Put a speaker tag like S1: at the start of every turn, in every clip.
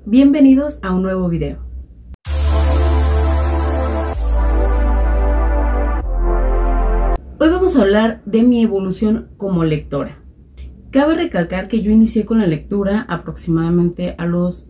S1: Bienvenidos a un nuevo video. Hoy vamos a hablar de mi evolución como lectora. Cabe recalcar que yo inicié con la lectura aproximadamente a los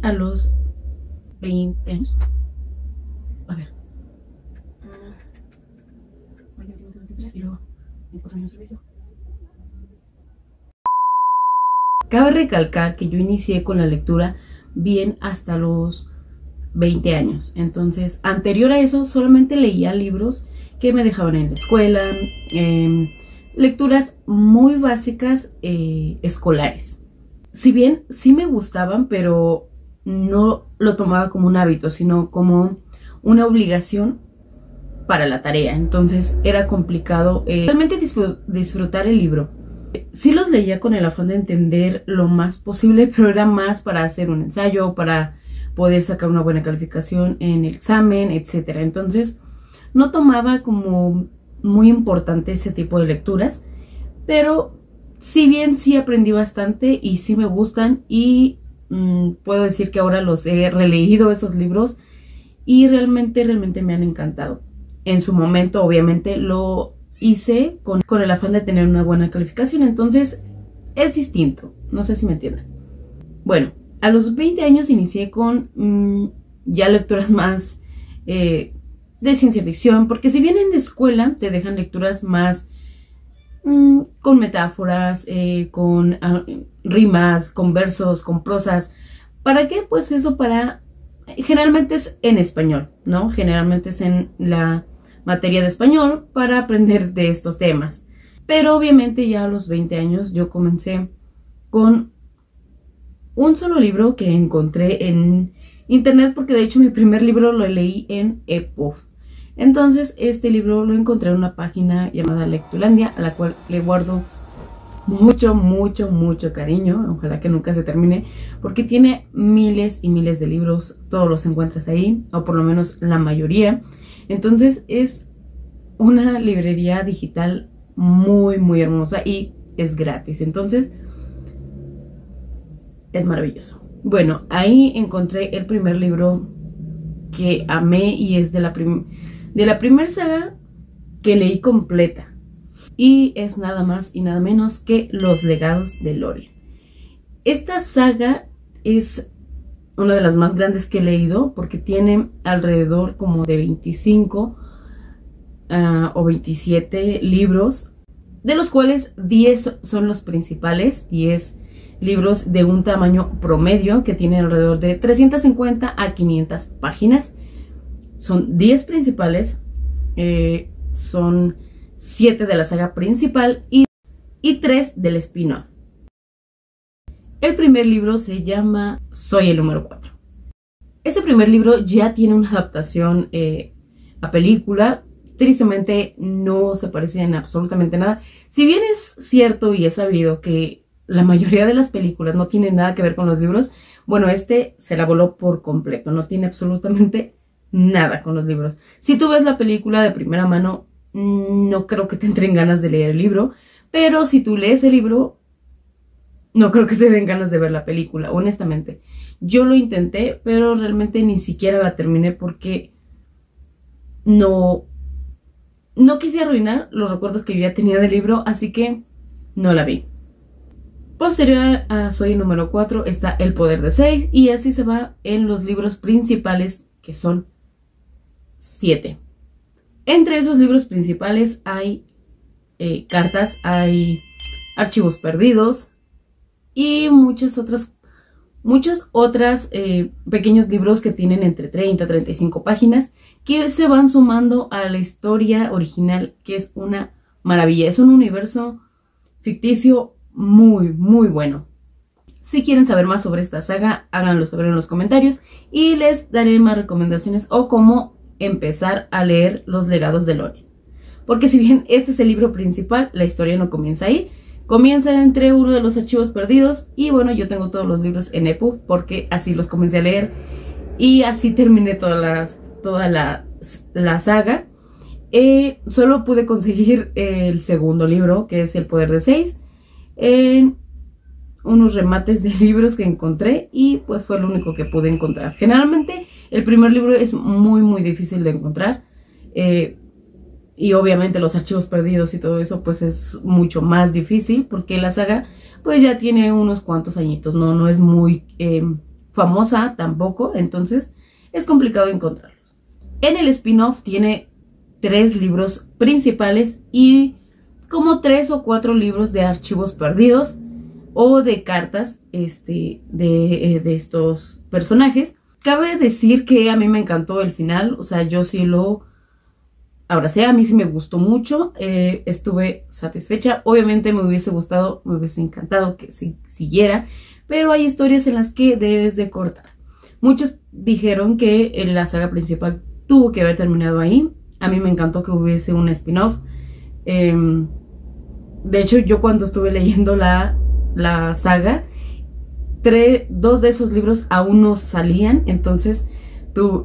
S1: a los 20 años. A ver. 23 y luego 24 años de servicio. Cabe recalcar que yo inicié con la lectura bien hasta los 20 años. Entonces, anterior a eso, solamente leía libros que me dejaban en la escuela, lecturas muy básicas escolares. Si bien sí me gustaban, pero no lo tomaba como un hábito, sino como una obligación para la tarea. Entonces era complicado realmente disfrutar el libro. Sí los leía con el afán de entender lo más posible, pero era más para hacer un ensayo, para poder sacar una buena calificación en el examen, etc. Entonces no tomaba como muy importante ese tipo de lecturas, pero si bien sí aprendí bastante y sí me gustan y puedo decir que ahora los he releído esos libros y realmente me han encantado. En su momento obviamente lo hice con el afán de tener una buena calificación, entonces es distinto, no sé si me entienden. Bueno, a los 20 años inicié con ya lecturas más de ciencia ficción, porque si bien en la escuela te dejan lecturas más con metáforas, con rimas, con versos, con prosas. ¿Para qué? Pues eso generalmente es en español, ¿no? Generalmente es en la materia de español para aprender de estos temas. Pero obviamente ya a los 20 años yo comencé con un solo libro que encontré en internet, porque de hecho mi primer libro lo leí en EPUB. Entonces este libro lo encontré en una página llamada Lectulandia, a la cual le guardo mucho cariño. Ojalá que nunca se termine, porque tiene miles y miles de libros. Todos los encuentras ahí, o por lo menos la mayoría. Entonces es una librería digital muy hermosa y es gratis. Entonces es maravilloso. Bueno, ahí encontré el primer libro que amé y es de la primera saga que leí completa. Y es nada más y nada menos que Los Legados de Lorien. Esta saga es una de las más grandes que he leído, porque tiene alrededor como de 25 o 27 libros, de los cuales 10 son los principales, 10 libros de un tamaño promedio que tienen alrededor de 350 a 500 páginas. Son 10 principales, son 7 de la saga principal y 3 del spin-off. El primer libro se llama Soy el número 4. Este primer libro ya tiene una adaptación a película. Tristemente no se parece en absolutamente nada. Si bien es cierto y es sabido que la mayoría de las películas no tienen nada que ver con los libros, bueno, este se la voló por completo. No tiene absolutamente nada con los libros. Si tú ves la película de primera mano, no creo que te entren ganas de leer el libro, pero si tú lees el libro, no creo que te den ganas de ver la película, honestamente. Yo lo intenté, pero realmente ni siquiera la terminé porque no quise arruinar los recuerdos que yo ya tenía del libro, así que no la vi. Posterior a Soy el número 4 está El Poder de 6 y así se va en los libros principales, que son 7. Entre esos libros principales hay cartas, hay archivos perdidos y muchos otros pequeños libros que tienen entre 30 a 35 páginas que se van sumando a la historia original, que es una maravilla. Es un universo ficticio muy bueno. Si quieren saber más sobre esta saga, háganlo saber en los comentarios y les daré más recomendaciones o cómo empezar a leer Los Legados de Lorien. Porque si bien este es el libro principal, la historia no comienza ahí. Comienza entre uno de los archivos perdidos y bueno, yo tengo todos los libros en EPUB porque así los comencé a leer y así terminé toda la saga. Solo pude conseguir el segundo libro, que es El Poder de 6, en unos remates de libros que encontré y pues fue lo único que pude encontrar. Generalmente el primer libro es muy difícil de encontrar y obviamente los archivos perdidos y todo eso pues es mucho más difícil porque la saga pues ya tiene unos cuantos añitos, no es muy famosa tampoco, entonces es complicado encontrarlos. En el spin-off tiene 3 libros principales y como 3 o 4 libros de archivos perdidos o de cartas de estos personajes. Cabe decir que a mí me encantó el final, o sea, yo sí lo abracé, a mí sí me gustó mucho, estuve satisfecha. Obviamente me hubiese gustado, me hubiese encantado que siguiera, pero hay historias en las que debes de cortar. Muchos dijeron que la saga principal tuvo que haber terminado ahí. A mí me encantó que hubiese un spin-off. De hecho, yo cuando estuve leyendo la saga, 2 de esos libros aún no salían, entonces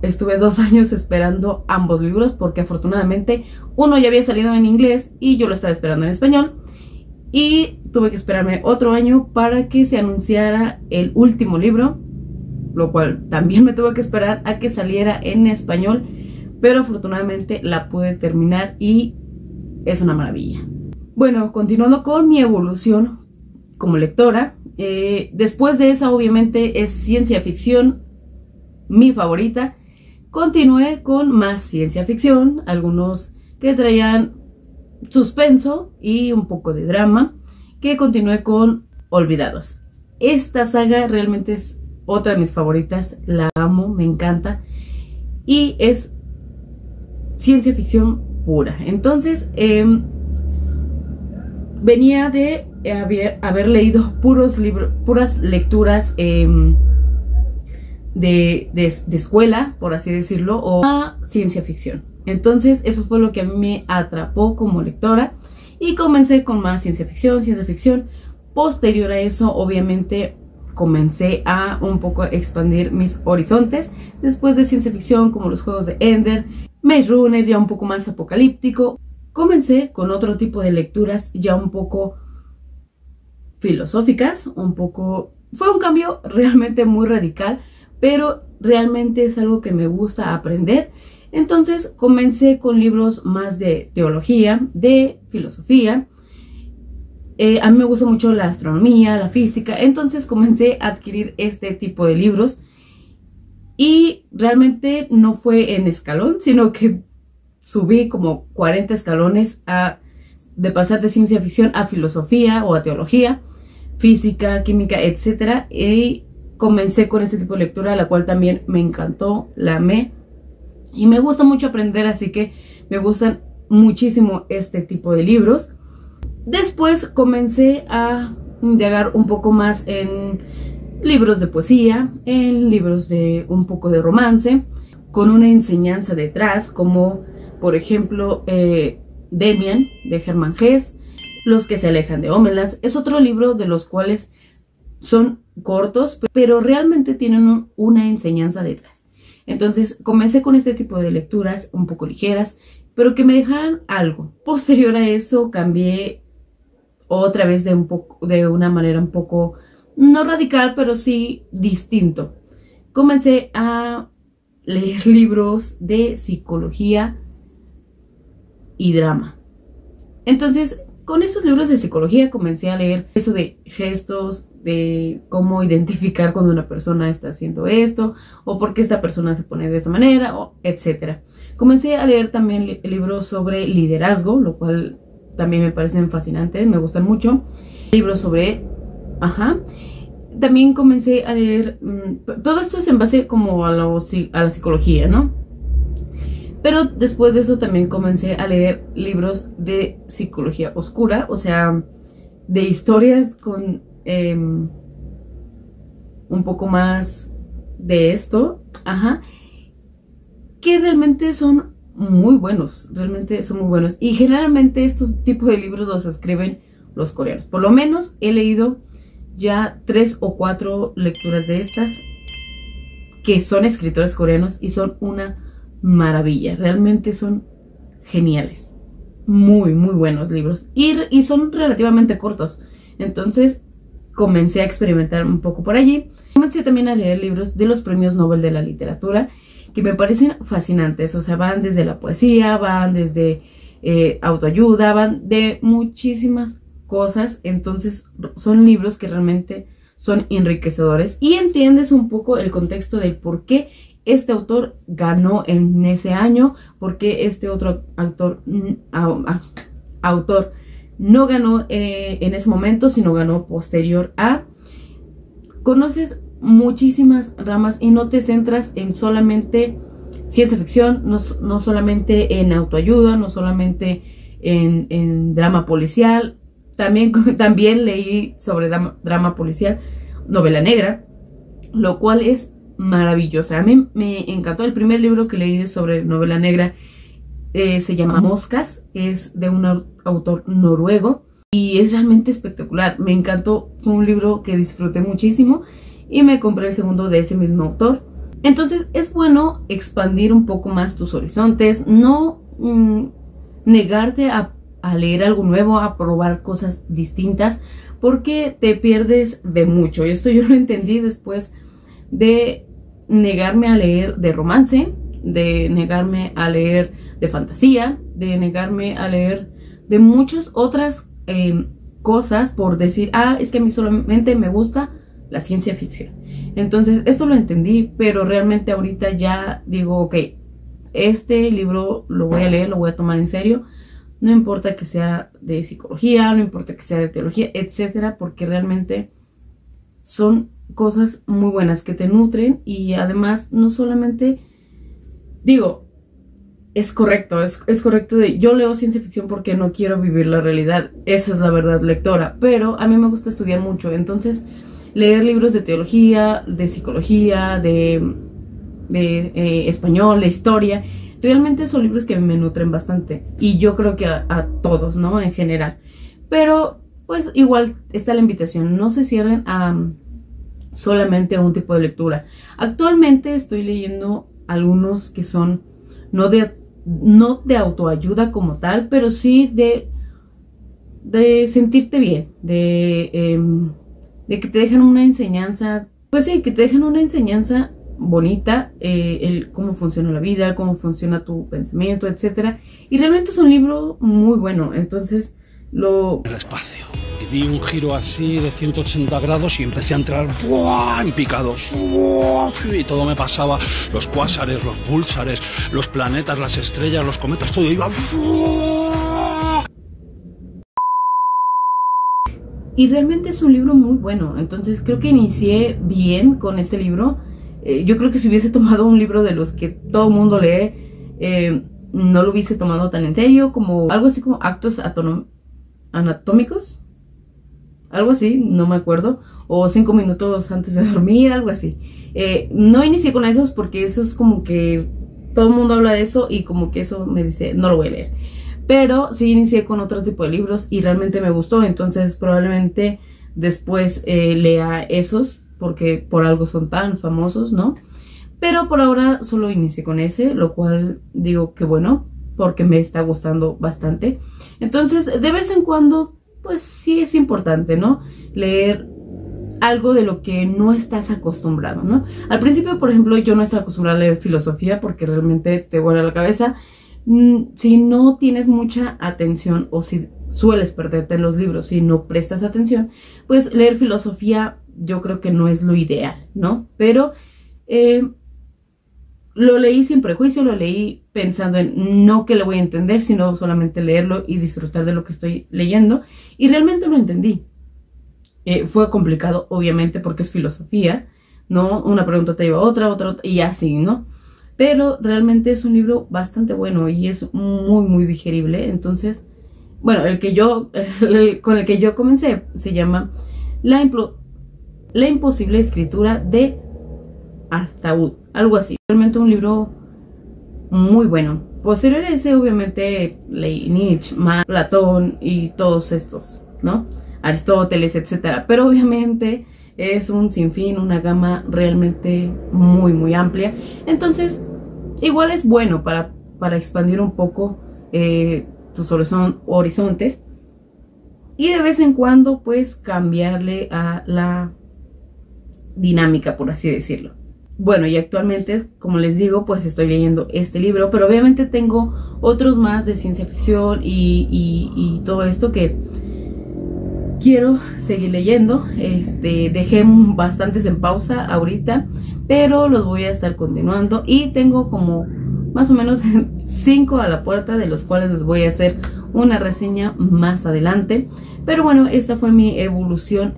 S1: estuve 2 años esperando ambos libros porque afortunadamente uno ya había salido en inglés y yo lo estaba esperando en español, y tuve que esperarme otro año para que se anunciara el último libro, lo cual también me tuve que esperar a que saliera en español, pero afortunadamente la pude terminar y es una maravilla. Bueno, continuando con mi evolución como lectora, después de esa obviamente es ciencia ficción, mi favorita. Continué con más ciencia ficción, algunos que traían suspenso y un poco de drama, que continué con Olvidados. Esta saga realmente es otra de mis favoritas, la amo, me encanta y es ciencia ficción pura. Entonces, venía de haber leído puras lecturas de escuela, por así decirlo, o a ciencia ficción. Entonces eso fue lo que a mí me atrapó como lectora y comencé con más ciencia ficción. Posterior a eso, obviamente, comencé a un poco expandir mis horizontes. Después de ciencia ficción, como los juegos de Ender, Maze Runner, ya un poco más apocalíptico, comencé con otro tipo de lecturas ya un poco filosóficas, fue un cambio realmente muy radical, pero realmente es algo que me gusta aprender. Entonces comencé con libros más de teología, de filosofía. A mí me gusta mucho la astronomía, la física, entonces comencé a adquirir este tipo de libros y realmente no fue en escalón, sino que subí como 40 escalones de pasar de ciencia ficción a filosofía o a teología, física, química, etc. Y comencé con este tipo de lectura, la cual también me encantó, la amé. Y me gusta mucho aprender, así que me gustan muchísimo este tipo de libros. Después comencé a indagar un poco más en libros de poesía, en libros de un poco de romance, con una enseñanza detrás, como por ejemplo Demian, de Hermann Hesse, Los que se alejan de Homeland. Es otro libro de los cuales son cortos, pero realmente tienen una enseñanza detrás. Entonces comencé con este tipo de lecturas un poco ligeras, pero que me dejaran algo. Posterior a eso cambié otra vez de una manera un poco, no radical, pero sí distinto. Comencé a leer libros de psicología y drama. Entonces, con estos libros de psicología comencé a leer eso de gestos, de cómo identificar cuando una persona está haciendo esto, o por qué esta persona se pone de esta manera, etc. Comencé a leer también libros sobre liderazgo, lo cual también me parecen fascinantes, me gustan mucho. Libros sobre... También comencé a leer... todo esto es en base como a la psicología, ¿no? Pero después de eso también comencé a leer libros de psicología oscura, o sea, de historias con un poco más de esto, que realmente son muy buenos, y generalmente estos tipos de libros los escriben los coreanos. Por lo menos he leído ya 3 o 4 lecturas de estas que son escritores coreanos y son una maravilla, realmente son geniales, muy buenos libros y son relativamente cortos. Entonces comencé a experimentar un poco por allí. Comencé también a leer libros de los premios Nobel de la literatura, que me parecen fascinantes. O sea, van desde la poesía, van desde autoayuda, van de muchísimas cosas. Entonces son libros que realmente son enriquecedores y entiendes un poco el contexto del por qué este autor ganó en ese año, por qué este otro autor no ganó en ese momento, sino ganó posterior a. Conoces muchísimas ramas y no te centras en solamente ciencia ficción, no solamente en autoayuda, no solamente en drama policial. También leí sobre drama policial, novela negra, lo cual es maravillosa. A mí me encantó. El primer libro que leí sobre novela negra se llama Moscas, es de un autor noruego y es realmente espectacular. Me encantó, fue un libro que disfruté muchísimo y me compré el segundo de ese mismo autor. Entonces es bueno expandir un poco más tus horizontes, no negarte a leer algo nuevo, a probar cosas distintas, porque te pierdes de mucho. Y esto yo lo entendí después de negarme a leer de romance, de negarme a leer de fantasía, de negarme a leer de muchas otras cosas por decir, es que a mí solamente me gusta la ciencia ficción. Entonces esto lo entendí, pero realmente ahorita ya digo, ok, este libro lo voy a leer, lo voy a tomar en serio. No importa que sea de psicología, no importa que sea de teología, etcétera, porque realmente son cosas muy buenas que te nutren y además no solamente, digo, es correcto, es correcto yo leo ciencia ficción porque no quiero vivir la realidad, esa es la verdad lectora, pero a mí me gusta estudiar mucho, entonces leer libros de teología, de psicología, de español, de historia, realmente son libros que me nutren bastante y yo creo que a todos, ¿no? En general. Pero pues igual está la invitación, no se cierren a solamente a un tipo de lectura. Actualmente estoy leyendo algunos que son no de autoayuda como tal, pero sí de sentirte bien, de que te dejan una enseñanza, pues sí, que te dejan una enseñanza bonita, cómo funciona la vida, cómo funciona tu pensamiento, etcétera. Y realmente es un libro muy bueno, entonces el
S2: espacio. Y di un giro así de 180 grados y empecé a entrar ¡buah! En picados. ¡Buah! Y todo me pasaba, los cuásares, los púlsares, los planetas, las estrellas, los cometas, todo iba ¡buah!
S1: Y realmente es un libro muy bueno, entonces creo que inicié bien con este libro. Yo creo que si hubiese tomado un libro de los que todo el mundo lee, no lo hubiese tomado tan en serio, como algo así como actos anatómicos, algo así, no me acuerdo, o 5 minutos antes de dormir, algo así. No inicié con esos porque eso es como que todo el mundo habla de eso y como que eso me dice, no lo voy a leer. Pero sí inicié con otro tipo de libros y realmente me gustó, entonces probablemente después lea esos, porque por algo son tan famosos, ¿no? Pero por ahora solo inicié con ese, lo cual digo que bueno, porque me está gustando bastante. Entonces, de vez en cuando, pues sí es importante, ¿no? Leer algo de lo que no estás acostumbrado, ¿no? Al principio, por ejemplo, yo no estaba acostumbrada a leer filosofía porque realmente te vuela la cabeza. Si no tienes mucha atención o si sueles perderte en los libros, si no prestas atención, pues leer filosofía yo creo que no es lo ideal, ¿no? Pero lo leí sin prejuicio, lo leí pensando en no que lo voy a entender, sino solamente leerlo y disfrutar de lo que estoy leyendo. Y realmente lo entendí. Fue complicado, obviamente, porque es filosofía, ¿no? Una pregunta te lleva a otra, y así, ¿no? Pero realmente es un libro bastante bueno y es muy, muy digerible. Entonces, bueno, con el que yo comencé se llama La imposible escritura de Artaud, algo así. Realmente un libro muy bueno. Posterior a ese, obviamente, leí Nietzsche, Platón y todos estos, ¿no? Aristóteles, etcétera. Pero obviamente es un sinfín, una gama realmente muy, muy amplia. Entonces, igual es bueno para expandir un poco tus horizontes. y de vez en cuando pues cambiarle a la dinámica, por así decirlo. Bueno, y actualmente, como les digo, pues estoy leyendo este libro, pero obviamente tengo otros más de ciencia ficción y todo esto que quiero seguir leyendo. Dejé bastantes en pausa ahorita, pero los voy a estar continuando y tengo como más o menos 5 a la puerta, de los cuales les voy a hacer una reseña más adelante. Pero bueno, esta fue mi evolución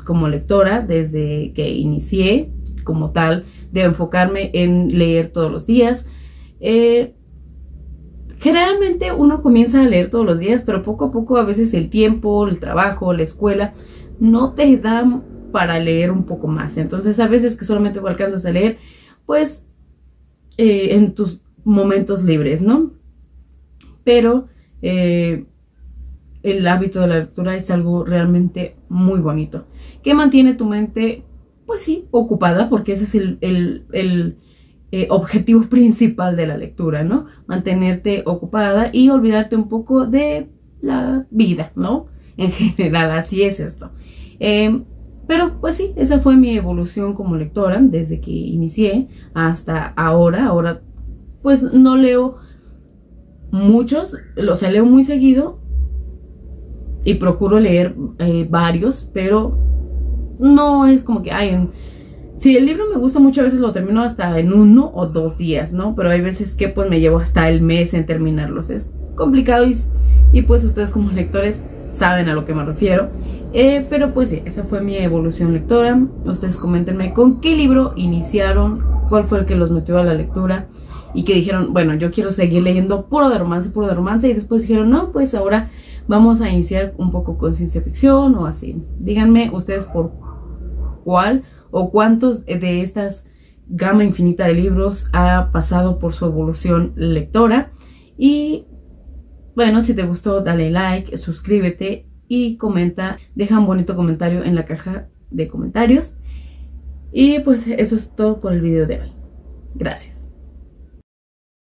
S1: como lectora desde que inicié como tal, de enfocarme en leer todos los días. Generalmente uno comienza a leer todos los días, pero poco a poco a veces el tiempo, el trabajo, la escuela no te dan para leer un poco más. Entonces a veces que solamente alcanzas a leer pues en tus momentos libres, ¿no? Pero el hábito de la lectura es algo realmente muy bonito, que mantiene tu mente, pues sí, ocupada, porque ese es el objetivo principal de la lectura, ¿no? Mantenerte ocupada y olvidarte un poco de la vida, ¿no? En general, así es esto. Pero pues sí, esa fue mi evolución como lectora desde que inicié hasta ahora. Ahora pues no leo muchos, o sea, leo muy seguido y procuro leer varios, pero no es como que si el libro me gusta mucho, a veces lo termino hasta en 1 o 2 días, ¿no? Pero hay veces que pues me llevo hasta el mes en terminarlos. Es complicado y pues ustedes como lectores saben a lo que me refiero. Pero pues sí, esa fue mi evolución lectora. Ustedes coméntenme con qué libro iniciaron, cuál fue el que los metió a la lectura y que dijeron, bueno, yo quiero seguir leyendo puro de romance, y después dijeron, no, pues ahora vamos a iniciar un poco con ciencia ficción o así. Díganme ustedes por cuál o cuántos de estas gama infinita de libros ha pasado por su evolución lectora. Y bueno, si te gustó, dale like, suscríbete y comenta, deja un bonito comentario en la caja de comentarios. Y pues eso es todo por el video de hoy. Gracias.